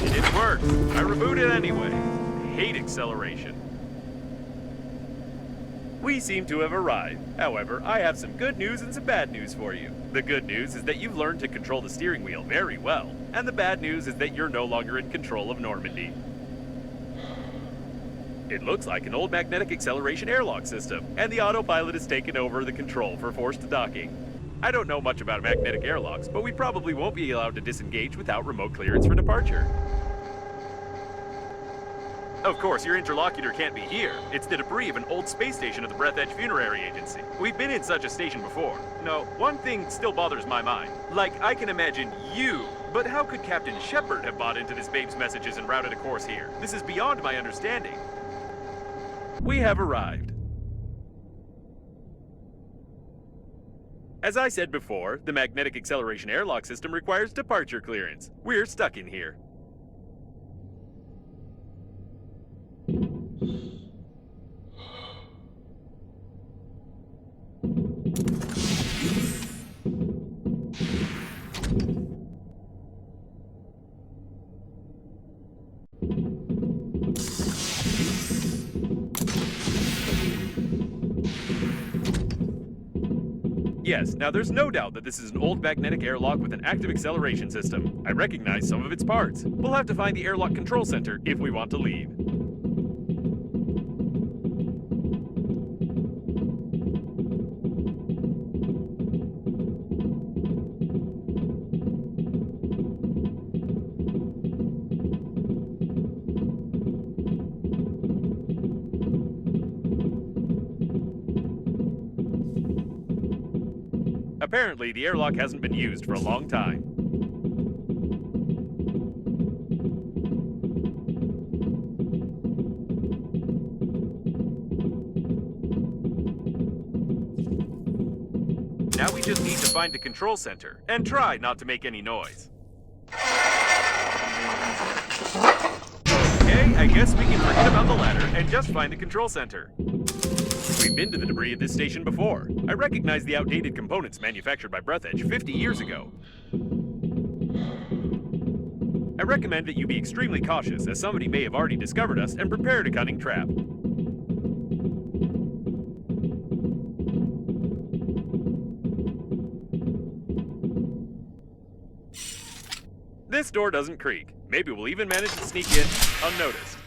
It worked. I rebooted anyway. Hate acceleration. We seem to have arrived. However, I have some good news and some bad news for you. The good news is that you've learned to control the steering wheel very well. And the bad news is that you're no longer in control of Normandy. It looks like an old magnetic acceleration airlock system, and the autopilot has taken over the control for forced docking. I don't know much about magnetic airlocks, but we probably won't be allowed to disengage without remote clearance for departure. Of course, your interlocutor can't be here. It's the debris of an old space station of the Breathedge Funerary Agency. We've been in such a station before. No, one thing still bothers my mind. Like, I can imagine you, but how could Captain Shepard have bought into this babe's messages and routed a course here? This is beyond my understanding. We have arrived. As I said before, the magnetic acceleration airlock system requires departure clearance. We're stuck in here. Yes, now there's no doubt that this is an old magnetic airlock with an active acceleration system. I recognize some of its parts. We'll have to find the airlock control center if we want to leave. Apparently, the airlock hasn't been used for a long time. Now we just need to find the control center, and try not to make any noise. Okay, I guess we can forget about the ladder and just find the control center. We've been to the debris of this station before. I recognize the outdated components manufactured by Breathedge 50 years ago. I recommend that you be extremely cautious, as somebody may have already discovered us and prepared a cunning trap. This door doesn't creak. Maybe we'll even manage to sneak in unnoticed.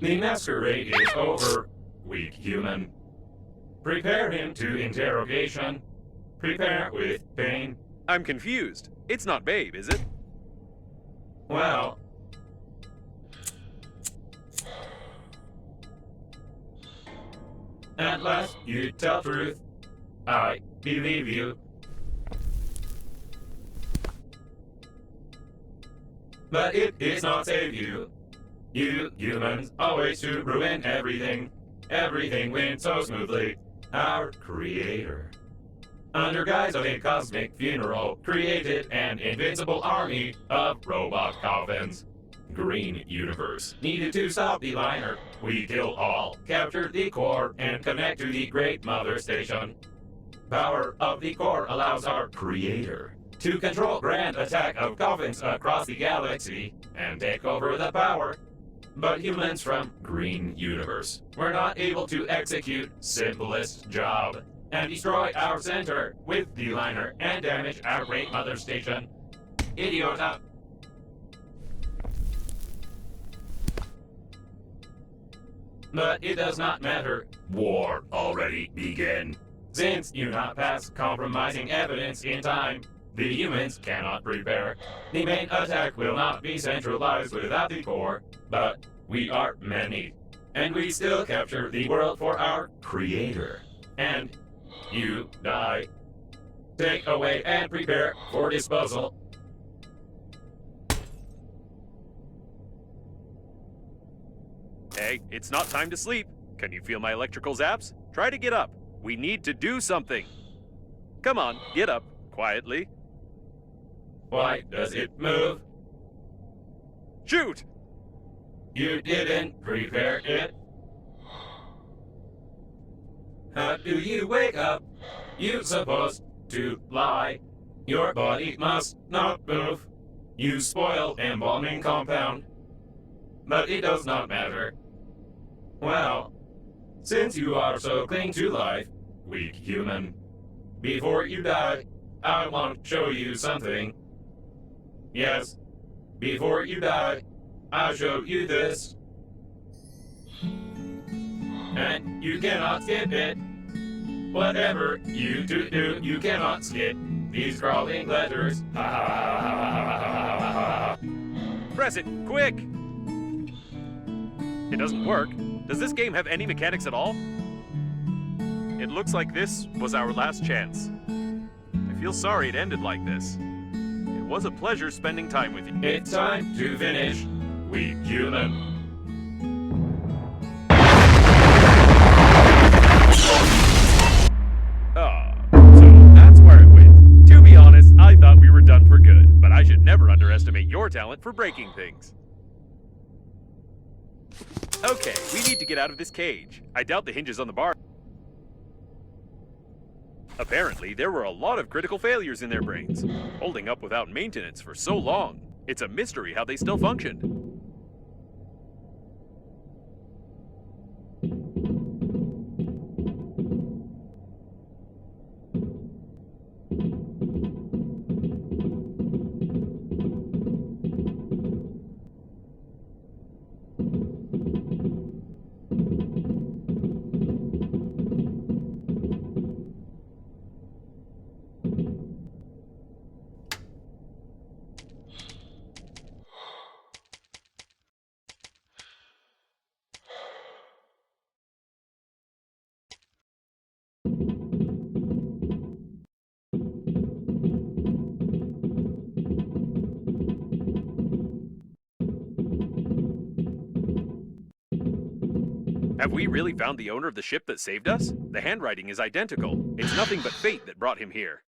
The masquerade is over, weak human. Prepare him to interrogation. Prepare with pain. I'm confused. It's not Babe, is it? Well... At last, you tell truth. I believe you. But it is not save you. You humans always to ruin everything. Everything went so smoothly. Our creator, under guise of a cosmic funeral, created an invincible army of robot coffins. Green Universe needed to stop the liner. We killed all, captured the core, and connect to the Great Mother Station. Power of the core allows our creator to control grand attack of coffins across the galaxy and take over the power. But humans from Green Universe were not able to execute simplest job and destroy our center with the liner and damage our Great Mother Station. Idiota. But it does not matter. War already began. Since you not pass compromising evidence in time, the humans cannot prepare. The main attack will not be centralized without the core, but we are many. And we still capture the world for our creator. And you die. Take away and prepare for disposal. Hey, it's not time to sleep. Can you feel my electrical zaps? Try to get up. We need to do something. Come on, get up, quietly. Why does it move? Shoot! You didn't prepare it. How do you wake up? You're supposed to lie. Your body must not move. You spoil embalming compound. But it does not matter. Well, since you are so cling to life, weak human, before you die, I want to show you something. Yes, before you die, I'll show you this. And you cannot skip it. Whatever you do, you cannot skip these crawling letters. Ha ha ha ha ha ha ha ha. Press it, quick! It doesn't work. Does this game have any mechanics at all? It looks like this was our last chance. I feel sorry it ended like this. It was a pleasure spending time with you. It's time to finish, weak human. So that's where it went. To be honest, I thought we were done for good, but I should never underestimate your talent for breaking things. Okay, we need to get out of this cage. I doubt the hinges on the bar. Apparently, there were a lot of critical failures in their brains, holding up without maintenance for so long. It's a mystery how they still functioned. Have we really found the owner of the ship that saved us? The handwriting is identical. It's nothing but fate that brought him here.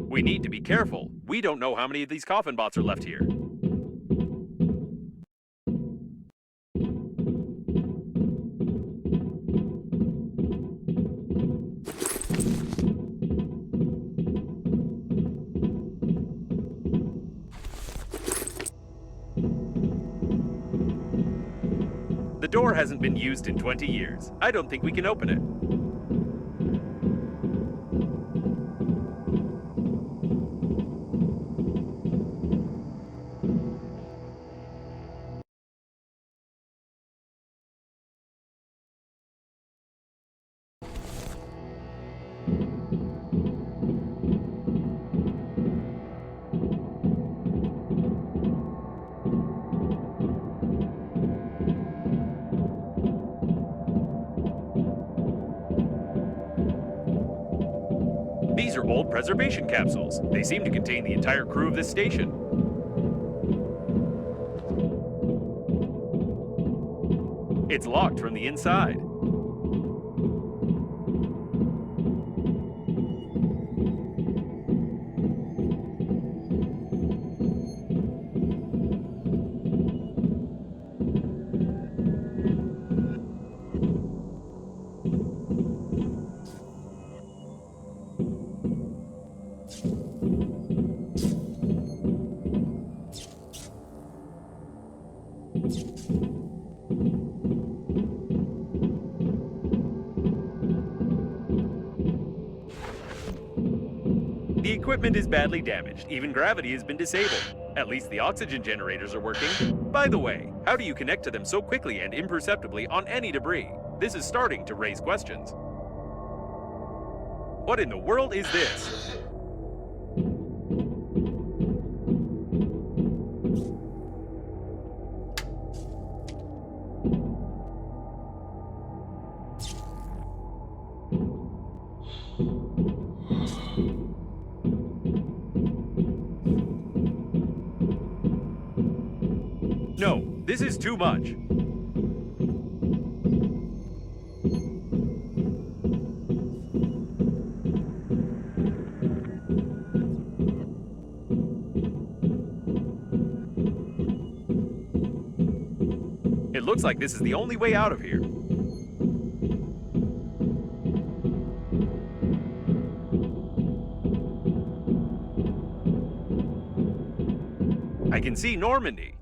We need to be careful. We don't know how many of these coffin bots are left here. The The door hasn't been used in 20 years. I don't think we can open it. These are old preservation capsules. They seem to contain the entire crew of this station. It's locked from the inside. The equipment is badly damaged. Even gravity has been disabled. At least the oxygen generators are working. By the way, how do you connect to them so quickly and imperceptibly on any debris? This is starting to raise questions. What in the world is this? No, this is too much. It looks like this is the only way out of here. I can see Normandy.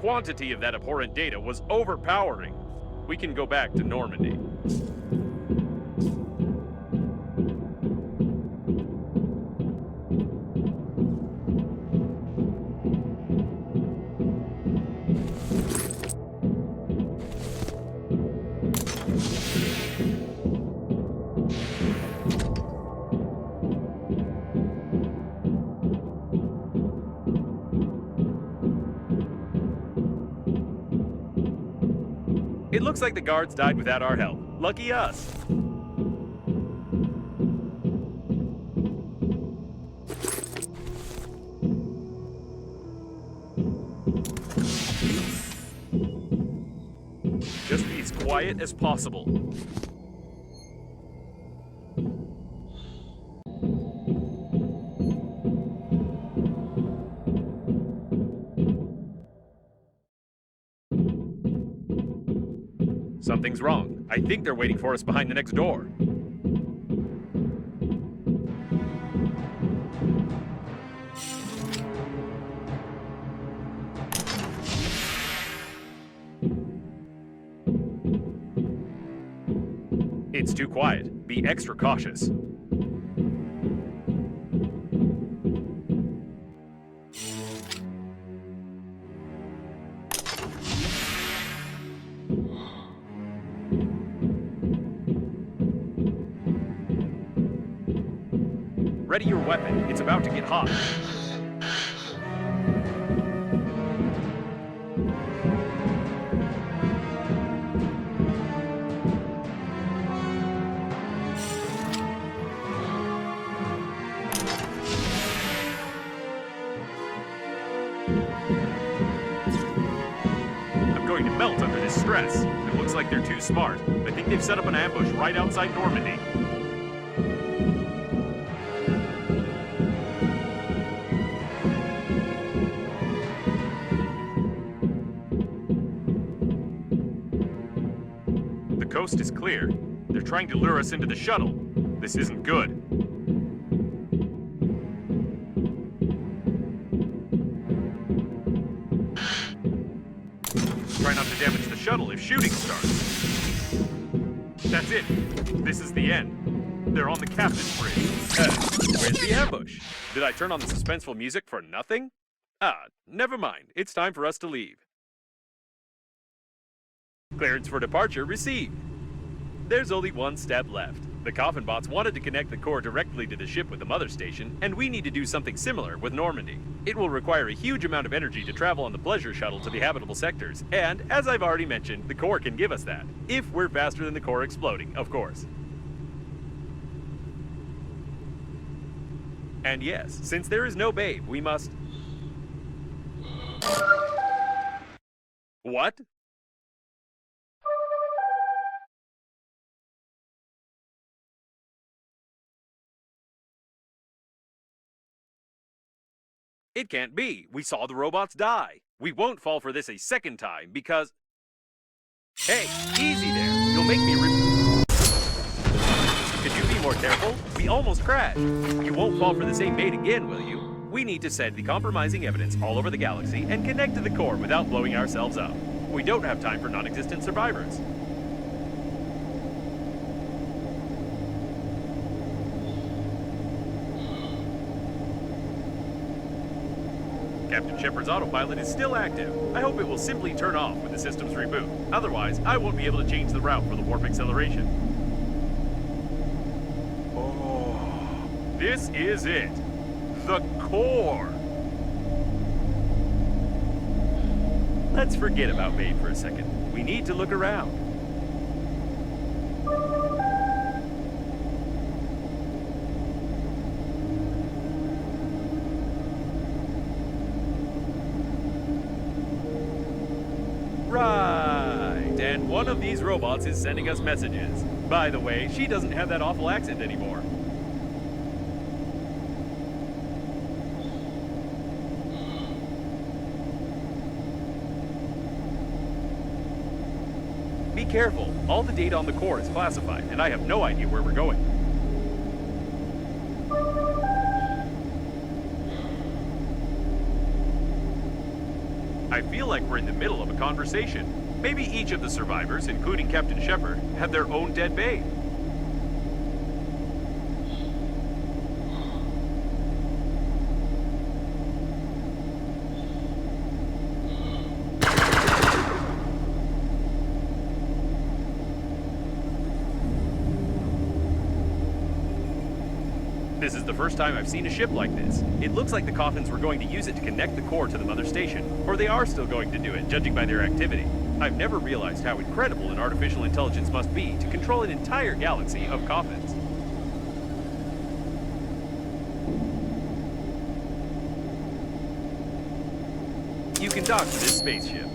quantity of that abhorrent data was overpowering. We can go back to Normandy. It looks like the guards died without our help. Lucky us. Just be as quiet as possible. Something's wrong. I think they're waiting for us behind the next door. It's too quiet. Be extra cautious. Ready your weapon. It's about to get hot. I'm going to melt under this stress. It looks like they're too smart. I think they've set up an ambush right outside Normandy. The coast is clear. They're trying to lure us into the shuttle. This isn't good. Try not to damage the shuttle if shooting starts. That's it. This is the end. They're on the captain's bridge. Where's the ambush? Did I turn on the suspenseful music for nothing? Never mind. It's time for us to leave. Clearance for departure received. There's only one step left. The coffin bots wanted to connect the core directly to the ship with the mother station, and we need to do something similar with Normandy. It will require a huge amount of energy to travel on the pleasure shuttle to the habitable sectors, and as I've already mentioned, the core can give us that. If we're faster than the core exploding, of course. And yes, since there is no babe, we must... What? It can't be. We saw the robots die. We won't fall for this a second time because... Hey, easy there. You'll make me Could you be more careful? We almost crashed. You won't fall for the same bait again, will you? We need to send the compromising evidence all over the galaxy and connect to the core without blowing ourselves up. We don't have time for non-existent survivors. Captain Shepard's autopilot is still active. I hope it will simply turn off when the systems reboot. Otherwise, I won't be able to change the route for the warp acceleration. Oh, this is it. The core. Let's forget about Babe for a second. We need to look around. Right, and one of these robots is sending us messages. By the way, she doesn't have that awful accent anymore. Be careful. All the data on the core is classified, and I have no idea where we're going. I feel like we're in the middle of a conversation. Maybe each of the survivors, including Captain Shepard, have their own dead babe. This is the first time I've seen a ship like this. It looks like the Coffins were going to use it to connect the core to the mother station, or they are still going to do it, judging by their activity. I've never realized how incredible an artificial intelligence must be to control an entire galaxy of Coffins. You can dock to this spaceship.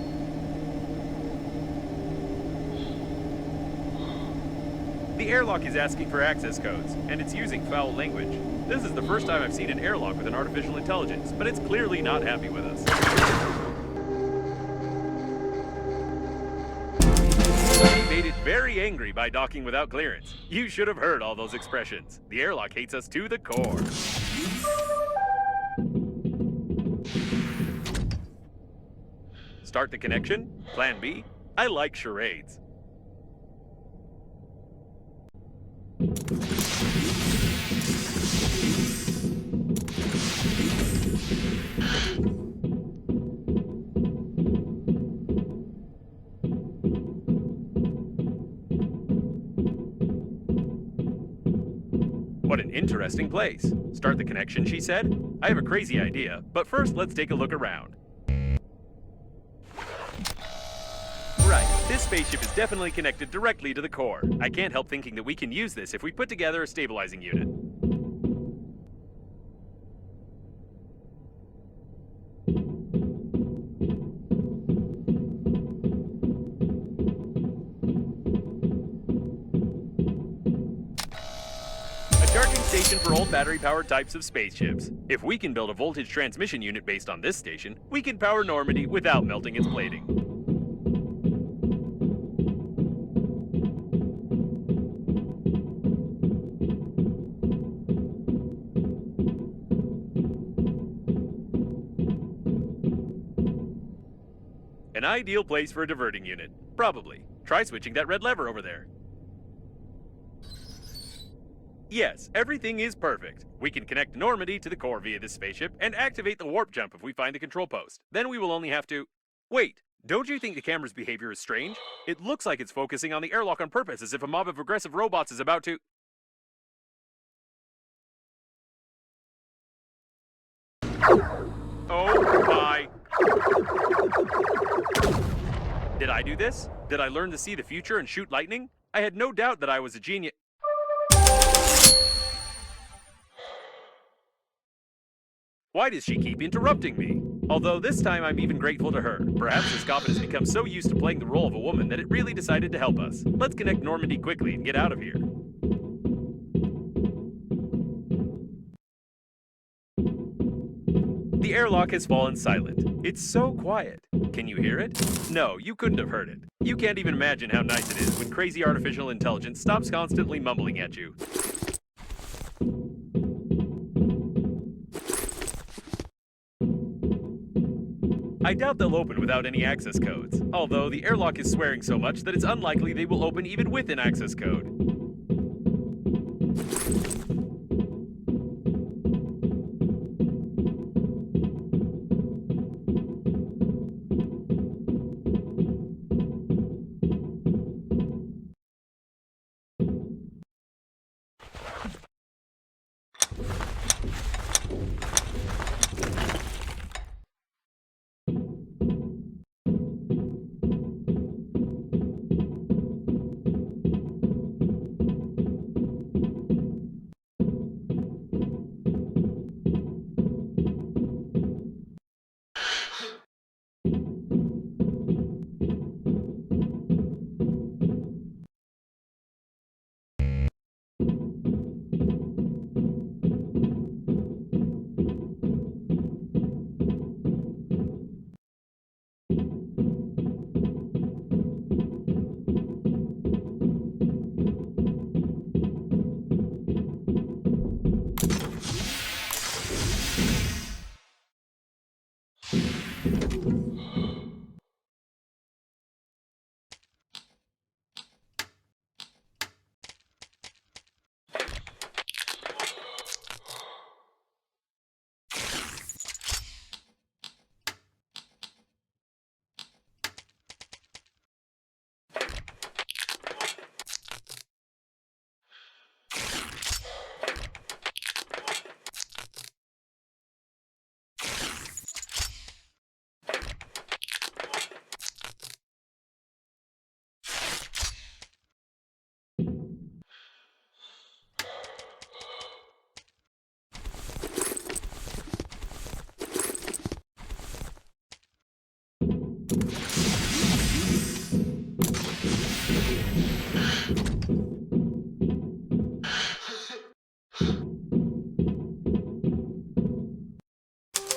The airlock is asking for access codes, and it's using foul language. This is the first time I've seen an airlock with an artificial intelligence, but it's clearly not happy with us. We made it very angry by docking without clearance. You should have heard all those expressions. The airlock hates us to the core. Start the connection? Plan B? I like charades. What an interesting place. Start the connection, she said. I have a crazy idea, but first let's take a look around. Right, this spaceship is definitely connected directly to the core. I can't help thinking that we can use this if we put together a stabilizing unit. Charging station for old battery-powered types of spaceships. If we can build a voltage transmission unit based on this station, we can power Normandy without melting its plating. An ideal place for a diverting unit. Probably. Try switching that red lever over there. Yes, everything is perfect. We can connect Normandy to the core via this spaceship and activate the warp jump if we find the control post. Then we will only have to... Wait, don't you think the camera's behavior is strange? It looks like it's focusing on the airlock on purpose, as if a mob of aggressive robots is about to... Oh my... Did I do this? Did I learn to see the future and shoot lightning? I had no doubt that I was a genius... Why does she keep interrupting me? Although this time I'm even grateful to her. Perhaps this coffin has become so used to playing the role of a woman that it really decided to help us. Let's connect Normandy quickly and get out of here. The airlock has fallen silent. It's so quiet. Can you hear it? No, you couldn't have heard it. You can't even imagine how nice it is when crazy artificial intelligence stops constantly mumbling at you. I doubt they'll open without any access codes, although the airlock is swearing so much that it's unlikely they will open even with an access code.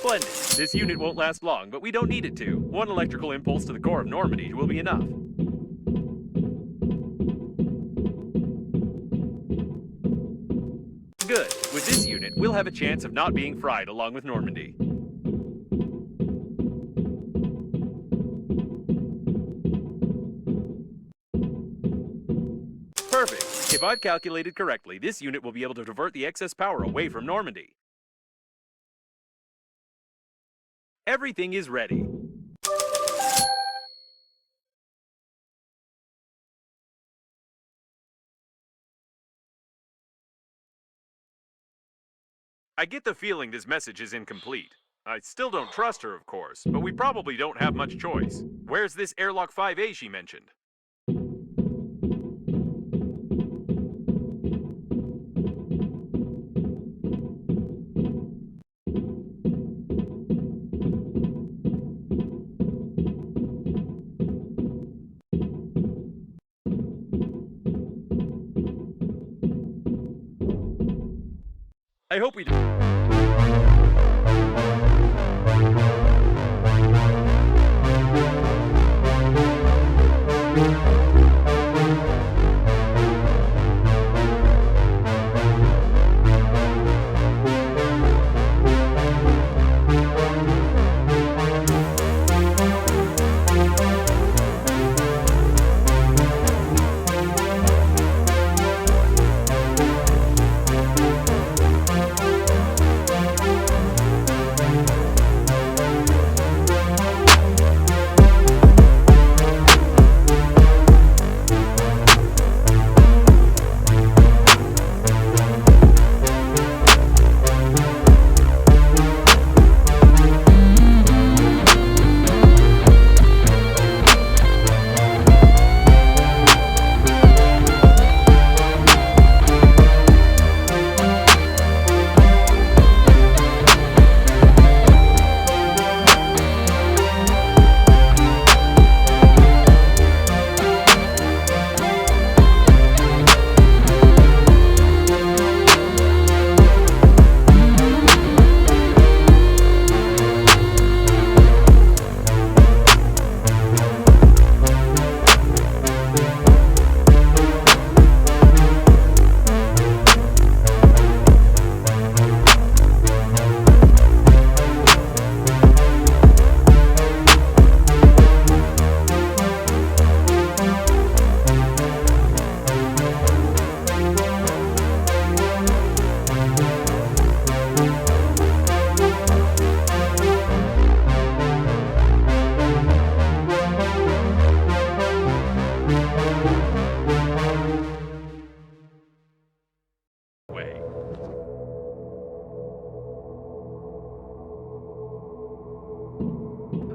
Splendid. This unit won't last long, but we don't need it to. One electrical impulse to the core of Normandy will be enough. Good. With this unit, we'll have a chance of not being fried along with Normandy. Perfect. If I've calculated correctly, this unit will be able to divert the excess power away from Normandy. Everything is ready. I get the feeling this message is incomplete. I still don't trust her, of course, but we probably don't have much choice. Where's this airlock 5A she mentioned? I hope we do.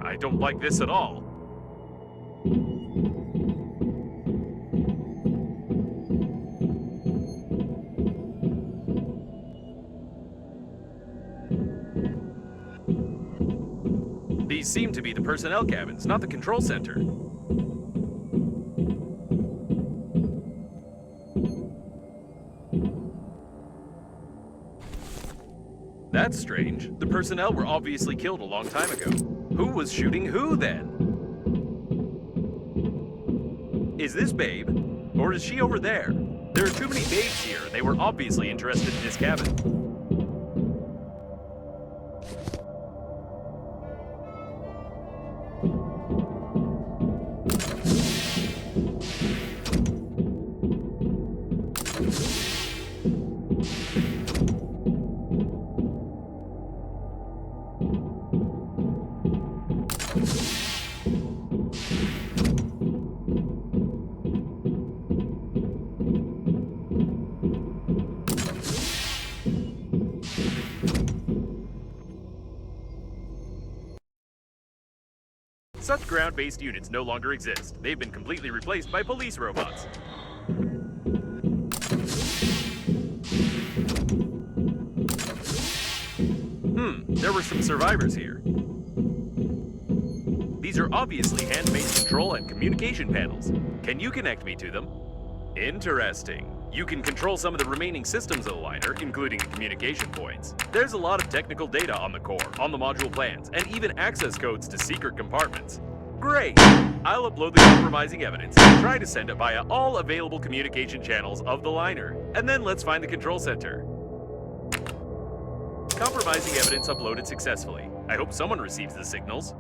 I don't like this at all. These seem to be the personnel cabins, not the control center. That's strange. The personnel were obviously killed a long time ago. Who was shooting who then? Is this Babe? Or is she over there? There are too many babes here, and they were obviously interested in this cabin. Such ground-based units no longer exist. They've been completely replaced by police robots. There were some survivors here. These are obviously hand-made control and communication panels. Can you connect me to them? Interesting. You can control some of the remaining systems of the liner, including the communication points. There's a lot of technical data on the core, on the module plans, and even access codes to secret compartments. Great! I'll upload the compromising evidence and try to send it via all available communication channels of the liner. And then let's find the control center. Compromising evidence uploaded successfully. I hope someone receives the signals.